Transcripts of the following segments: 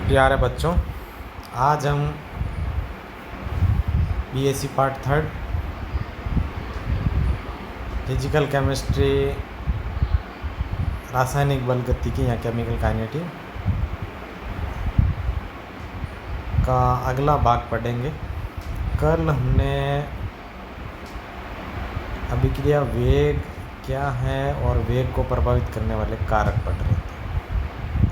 प्यारे बच्चों, आज हम बीएससी पार्ट 3 फिजिकल केमिस्ट्री रासायनिक बल गतिकी या केमिकल काइनेटिक का अगला भाग पढ़ेंगे। कल हमने अभिक्रिया वेग क्या है और वेग को प्रभावित करने वाले कारक पढ़ रहे थे।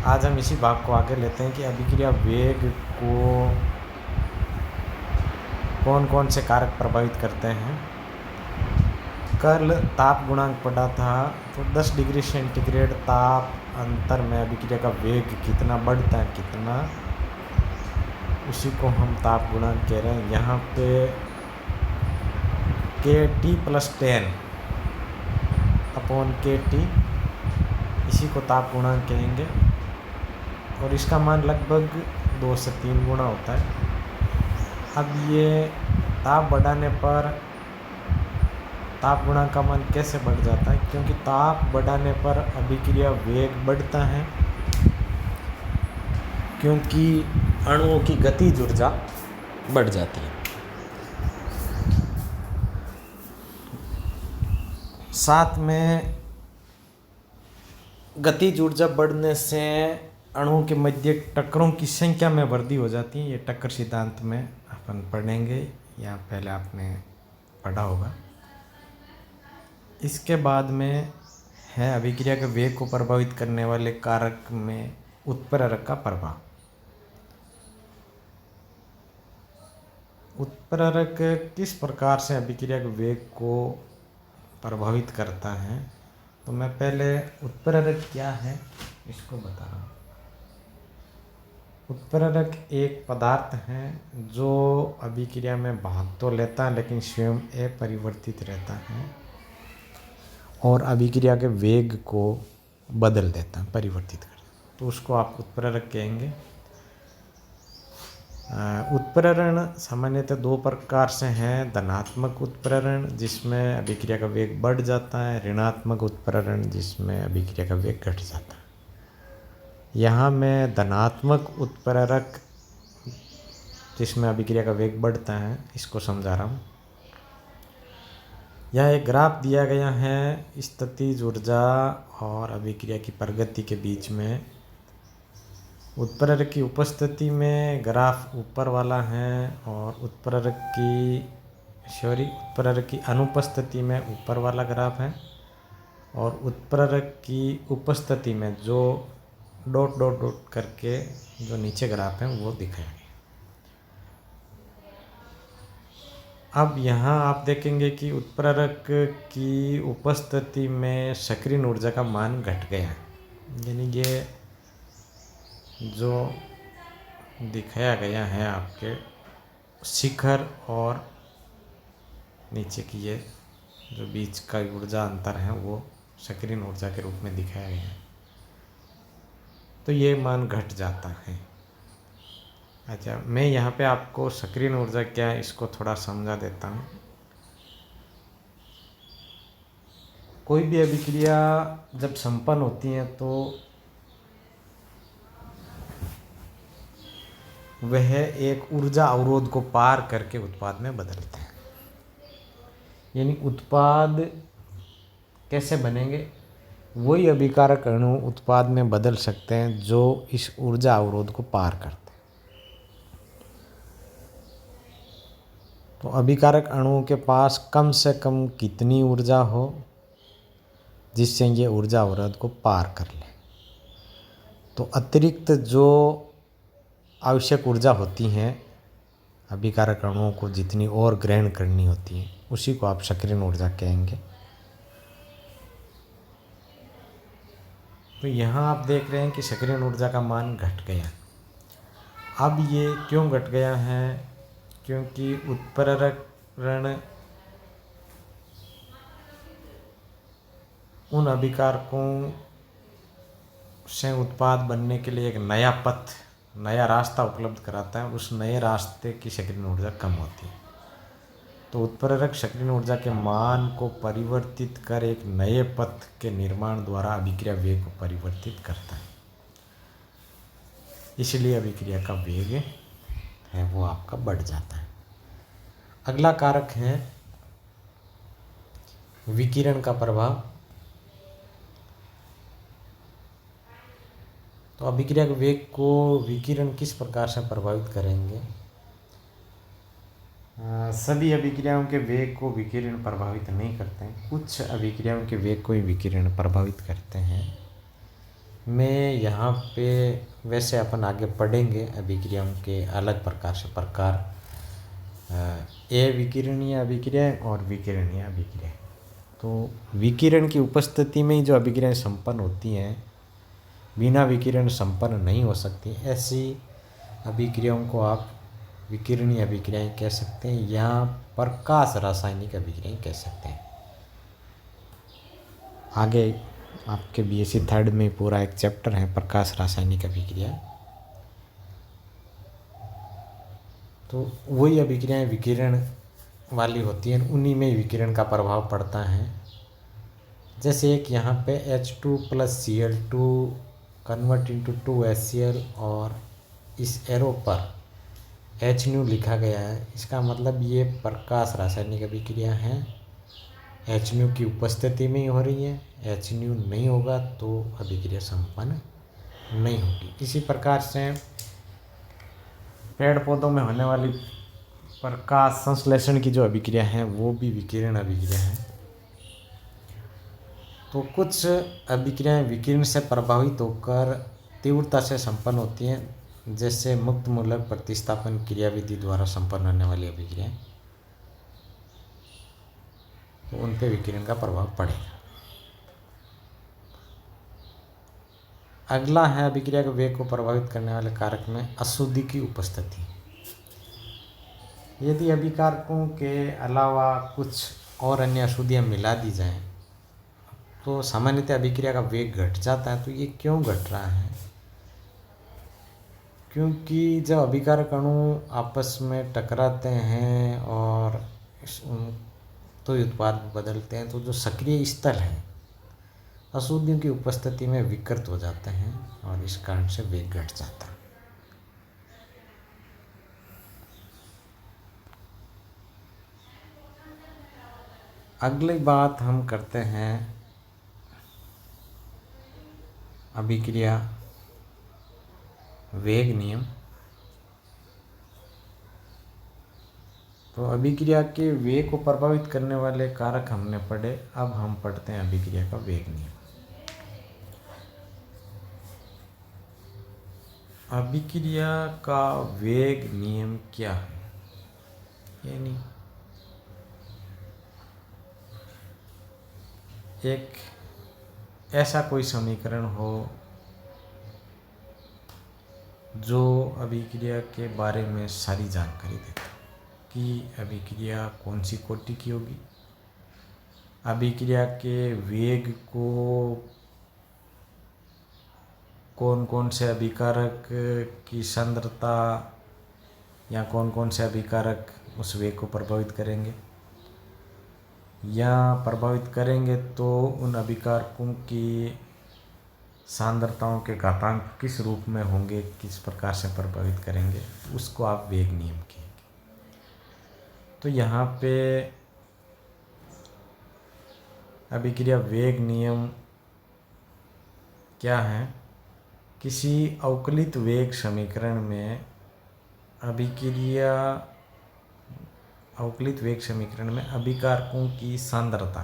आज हम इसी भाग को आगे लेते हैं कि अभिक्रिया वेग को कौन कौन से कारक प्रभावित करते हैं। कल ताप गुणांक पढ़ा था, तो 10 डिग्री सेंटीग्रेड ताप अंतर में अभिक्रिया का वेग कितना बढ़ता है, कितना, उसी को हम ताप गुणांक कह रहे हैं। यहाँ पे KT + 10 अपॉन KT, इसी को ताप गुणांक कहेंगे और इसका मान लगभग 2 से 3 गुना होता है। अब ये ताप बढ़ाने पर ताप गुणांक का मान कैसे बढ़ जाता है, क्योंकि ताप बढ़ाने पर अभिक्रिया वेग बढ़ता है, क्योंकि अणुओं की गतिज ऊर्जा बढ़ जाती है। साथ में गतिज ऊर्जा बढ़ने से अणुओं के मध्य टक्करों की संख्या में वृद्धि हो जाती है। ये टक्कर सिद्धांत में अपन पढ़ेंगे, या पहले आपने पढ़ा होगा। इसके बाद में है अभिक्रिया के वेग को प्रभावित करने वाले कारक में उत्प्रेरक का प्रभाव। उत्प्रेरक किस प्रकार से अभिक्रिया के वेग को प्रभावित करता है, तो मैं पहले उत्प्रेरक क्या है इसको बता रहा हूँ। उत्प्रेरक एक पदार्थ है जो अभिक्रिया में भाग तो लेता है लेकिन स्वयं अपरिवर्तित रहता है और अभिक्रिया के वेग को बदल देता है, परिवर्तित कर, तो उसको आप उत्प्रेरक कहेंगे। उत्प्रेरण सामान्यतः 2 प्रकार से हैं। धनात्मक उत्प्रेरण जिसमें अभिक्रिया का वेग बढ़ जाता है, ऋणात्मक उत्प्रेरण जिसमें अभिक्रिया का वेग घट जाता है। यहाँ मैं धनात्मक उत्प्रेरक जिसमें अभिक्रिया का वेग बढ़ता है इसको समझा रहा हूँ। यह एक ग्राफ दिया गया है स्थितिज ऊर्जा और अभिक्रिया की प्रगति के बीच में। उत्प्रेरक की उपस्थिति में ग्राफ ऊपर वाला है और उत्प्रेरक की अनुपस्थिति में ऊपर वाला ग्राफ है, और उत्प्रेरक की उपस्थिति में जो डॉट डॉट डॉट करके जो नीचे ग्राफ है वो दिखाया गया। अब यहाँ आप देखेंगे कि उत्प्रेरक की उपस्थिति में सक्रिय ऊर्जा का मान घट गया है, यानी ये जो दिखाया गया है आपके शिखर और नीचे की ये जो बीच का ऊर्जा अंतर है वो सक्रिय ऊर्जा के रूप में दिखाया गया है, तो ये मान घट जाता है। अच्छा, मैं यहाँ पे आपको सक्रिय ऊर्जा क्या है इसको थोड़ा समझा देता हूँ। कोई भी अभिक्रिया जब संपन्न होती है तो वह एक ऊर्जा अवरोध को पार करके उत्पाद में बदलते हैं। यानी उत्पाद कैसे बनेंगे, वही अभिकारक अणु उत्पाद में बदल सकते हैं जो इस ऊर्जा अवरोध को पार करते हैं। तो अभिकारक अणुओं के पास कम से कम कितनी ऊर्जा हो जिससे ये ऊर्जा अवरोध को पार कर ले, तो अतिरिक्त जो आवश्यक ऊर्जा होती हैं अभिकारक अणुओं को जितनी और ग्रहण करनी होती है उसी को आप सक्रिय ऊर्जा कहेंगे। तो यहाँ आप देख रहे हैं कि सक्रिय ऊर्जा का मान घट गया। अब ये क्यों घट गया है, क्योंकि उत्प्रेरण उन अभिकारकों से उत्पाद बनने के लिए एक नया पथ, नया रास्ता उपलब्ध कराता है। उस नए रास्ते की सक्रिय ऊर्जा कम होती है, तो उत्प्रेरक सक्रिय ऊर्जा के मान को परिवर्तित कर एक नए पथ के निर्माण द्वारा अभिक्रिया वेग को परिवर्तित करता है। इसलिए अभिक्रिया का वेग है वो आपका बढ़ जाता है। अगला कारक है विकिरण का प्रभाव। तो अभिक्रिया के वेग को विकिरण किस प्रकार से प्रभावित करेंगे? सभी अभिक्रियाओं के वेग को विकिरण प्रभावित नहीं करते हैं, कुछ अभिक्रियाओं के वेग को ही विकिरण प्रभावित करते हैं। मैं यहाँ पे वैसे अपन आगे पढ़ेंगे अभिक्रियाओं के अलग प्रकार से प्रकार, अविकिरणीय अभिक्रियाएं और विकिरणीय अभिक्रियाएं। तो विकिरण की उपस्थिति में ही जो अभिक्रियाएं संपन्न होती हैं, बिना विकिरण संपन्न नहीं हो सकती, ऐसी अभिक्रियाओं को आप विकिरणीय अभिक्रियाएं कह सकते हैं या प्रकाश रासायनिक अभिक्रियाएं कह सकते हैं। आगे आपके बीएससी थर्ड में पूरा एक चैप्टर है प्रकाश रासायनिक अभिक्रिया। तो वही अभिक्रियाएं विकिरण वाली होती हैं, उन्हीं में विकिरण का प्रभाव पड़ता है। जैसे एक यहाँ पे H2 + Cl2 convert into 2HCl और इस एरो पर HNu लिखा गया है, इसका मतलब ये प्रकाश रासायनिक अभिक्रिया है। HNu की उपस्थिति में ही हो रही है, HNu नहीं होगा तो अभिक्रिया संपन्न नहीं होगी। इसी प्रकार से पेड़ पौधों में होने वाली प्रकाश संश्लेषण की जो अभिक्रिया है वो भी विकिरण अभिक्रिया है। तो कुछ अभिक्रियाएं विकिरण से प्रभावित होकर तीव्रता से संपन्न होती हैं, जैसे मुक्त मूलक प्रतिस्थापन क्रियाविधि द्वारा संपन्न होने वाली अभिक्रियाएं, तो उन पे विकिरण का प्रभाव पड़ेगा। अगला है अभिक्रिया के वेग को प्रभावित करने वाले कारक में अशुद्धि की उपस्थिति। यदि अभिकारकों के अलावा कुछ और अन्य अशुद्धियाँ मिला दी जाएं तो सामान्यतः अभिक्रिया का वेग घट जाता है। तो ये क्यों घट रहा है? क्योंकि जब अभिकारक अणु आपस में टकराते हैं और तो उत्पाद बदलते हैं, तो जो सक्रिय स्थल है अशुद्धियों की उपस्थिति में विकृत हो जाते हैं और इस कारण से वेग घट जाता है। अगली बात हम करते हैं अभिक्रिया वेग नियम। तो अभिक्रिया के वेग को प्रभावित करने वाले कारक हमने पढ़े, अब हम पढ़ते हैं अभिक्रिया का वेग नियम। अभिक्रिया का वेग नियम क्या है? यानी एक ऐसा कोई समीकरण हो जो अभिक्रिया के बारे में सारी जानकारी देता है कि अभिक्रिया कौन सी कोटि की होगी, अभिक्रिया के वेग को कौन कौन से अभिकारक की सांद्रता या कौन कौन से अभिकारक उस वेग को प्रभावित करेंगे, या प्रभावित करेंगे तो उन अभिकारकों की सांद्रताओं के घातांक किस रूप में होंगे, किस प्रकार से प्रभावित करेंगे, उसको आप वेग नियम कहेंगे। तो यहाँ पे अभिक्रिया वेग नियम क्या है? किसी अवकलित वेग समीकरण में अवकलित वेग समीकरण में अभिकारकों की सांद्रता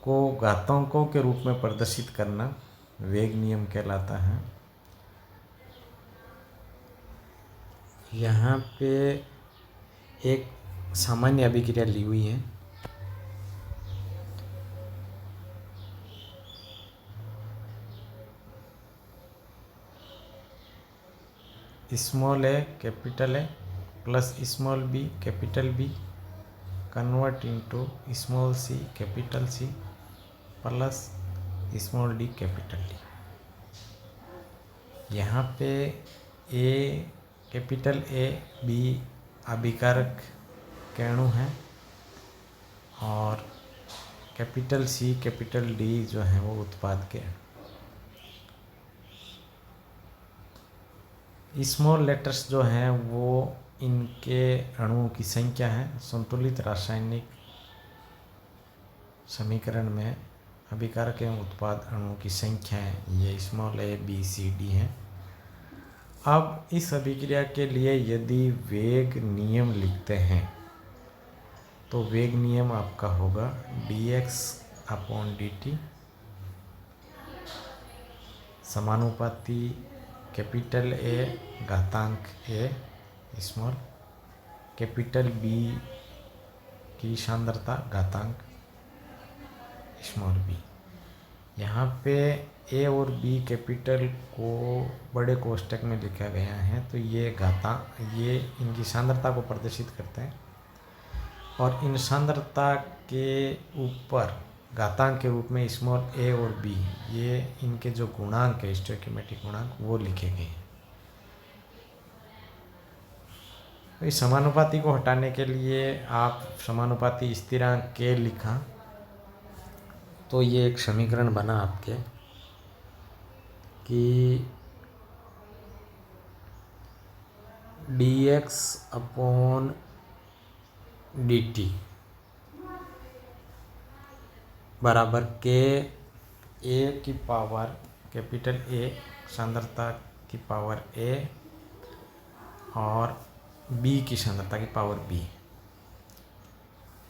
को घातांकों के रूप में प्रदर्शित करना वेग नियम कहलाता है। यहाँ पे एक सामान्य अभिक्रिया ली हुई है। Small A capital A plus small B capital B convert into small C capital C plus small D capital D. यहाँ पे ए कैपिटल ए बी अभिकारक के अणु हैं और कैपिटल सी कैपिटल डी जो है वो उत्पाद के अणु। स्मॉल लेटर्स जो हैं वो इनके अणुओं की संख्या है। संतुलित रासायनिक समीकरण में अभिकारक एवं उत्पाद अणुओं की संख्या है, ये small a b c d हैं। अब इस अभिक्रिया के लिए यदि वेग नियम लिखते हैं तो वेग नियम आपका होगा dx/dt समानुपाती कैपिटल A घातांक A स्मॉल, कैपिटल B की सांद्रता घातांक स्मॉल b। यहाँ पे A और B कैपिटल को बड़े कोष्टक में लिखा गया है, तो ये ये इनकी सांद्रता को प्रदर्शित करते हैं और इन सांद्रता के ऊपर घातांक के रूप में स्मॉल a और b, ये इनके जो गुणांक है स्टोइकियोमेट्रिक गुणांक, वो लिखे गए हैं। तो इस समानुपाती को हटाने के लिए आप समानुपाती स्थिरांक k लिखा तो ये एक समीकरण बना आपके कि dx/dt बराबर k a की पावर कैपिटल A सांद्रता की पावर A और B की सांद्रता की पावर B।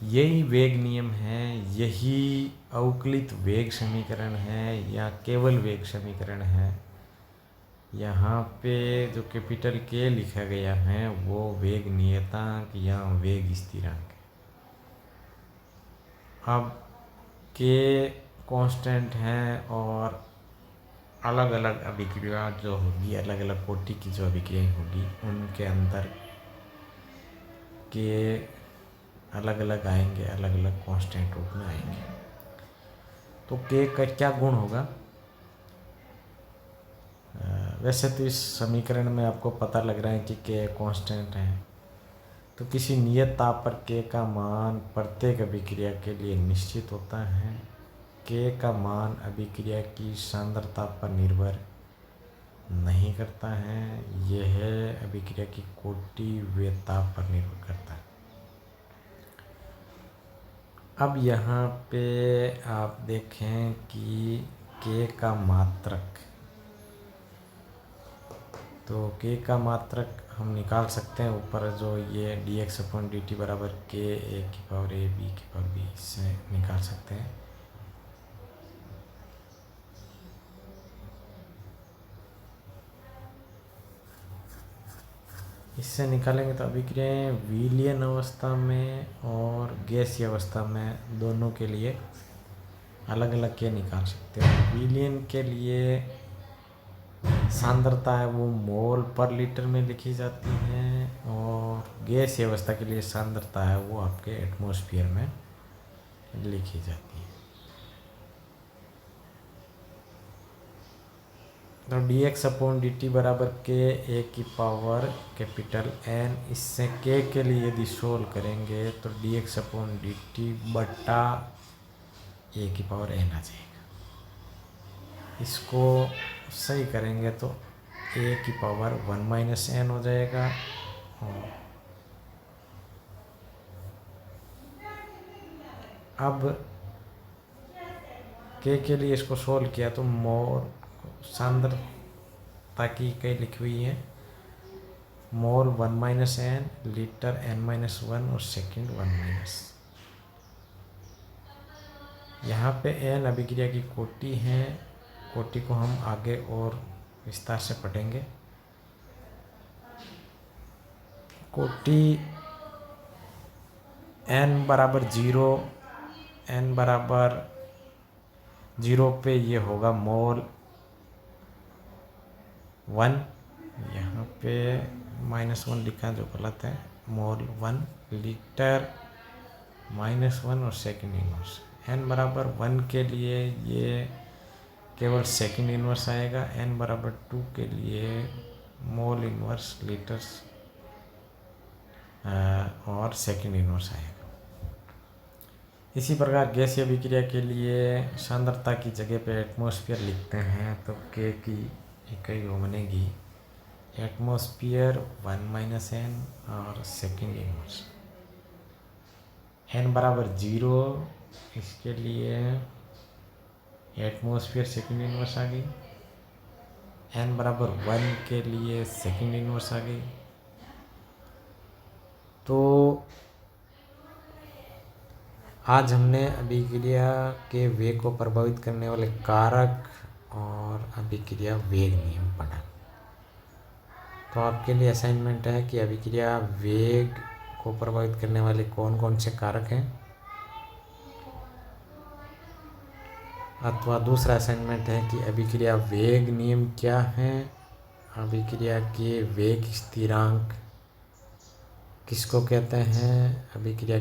यही वेग नियम है, यही अवकलित वेग समीकरण है या केवल वेग समीकरण है। यहाँ पे जो कैपिटल K लिखा गया है वो वेग नियतांक या वेग स्थिरांक है। अब K कांस्टेंट है और अलग अलग अभिक्रिया जो होगी, अलग अलग कोटि की जो अभिक्रिया होगी, उनके अंदर K अलग अलग आएंगे, अलग अलग कांस्टेंट रूप में आएंगे। तो K का क्या गुण होगा? वैसे तो इस समीकरण में आपको पता लग रहा है कि K कांस्टेंट है, तो किसी नियत ताप पर K का मान प्रत्येक अभिक्रिया के लिए निश्चित होता है। K का मान अभिक्रिया की सांद्रता पर निर्भर नहीं करता है, यह अभिक्रिया की कोटि व ताप पर निर्भर करता है। अब यहाँ पे आप देखें कि K का मात्रक, तो K का मात्रक हम निकाल सकते हैं। ऊपर जो ये dx/dt बराबर K a की पावर A B की पावर B, इससे निकाल सकते हैं। इससे निकालेंगे तो अभिक्रियाएं विलयन अवस्था में और गैसीय अवस्था में दोनों के लिए अलग अलग के निकाल सकते हैं। विलयन के लिए सांद्रता है वो मोल पर लीटर में लिखी जाती है और गैसीय अवस्था के लिए सांद्रता है वो आपके एटमॉस्फेयर में लिखी जाती है। तो dx/dt बराबर K a की पावर कैपिटल N, इससे K के लिए यदि सोल्व करेंगे तो dx/dt बटा a की पावर N आ जाएगा। इसको सही करेंगे तो a की पावर 1 - n हो जाएगा और अब K के लिए इसको सोल्व किया तो मोल सांद्रता की इकाई लिखी हुई है मोल 1 - n, लीटर n-1 और सेकंड 1-। यहाँ पे n अभिक्रिया की कोटि है, कोटि को हम आगे और विस्तार से पढ़ेंगे। कोटि n बराबर 0, n बराबर 0 पे ये होगा मोल 1, यहाँ पे -1 लिखा जो गलत है, मोल 1, लीटर -1 और सेकंड इनवर्स। n बराबर 1 के लिए ये केवल सेकंड इनवर्स आएगा, n बराबर 2 के लिए मोल इनवर्स लीटर्स और सेकंड इनवर्स आएगा। इसी प्रकार गैसीय अभिक्रिया के लिए सांद्रता की जगह पे एटमॉस्फेयर लिखते हैं तो K की इकाई वो बनेगी एटमॉस्फेयर 1 माइनस एन और सेकेंड इनवर्स n बराबर 0, इसके लिए एटमॉस्फेयर सेकेंड इनवर्स आ गई। n बराबर 1 के लिए सेकेंड इनवर्स आ गई। तो आज हमने अभिक्रिया के वेग को प्रभावित करने वाले कारक और अभिक्रिया वेग नियम पढ़ा। तो आपके लिए असाइनमेंट है कि अभिक्रिया वेग को प्रभावित करने वाले कौन कौन से कारक हैं, अथवा दूसरा असाइनमेंट है कि अभिक्रिया वेग नियम क्या है, अभिक्रिया के वेग स्थिरांक किसको कहते हैं, अभिक्रिया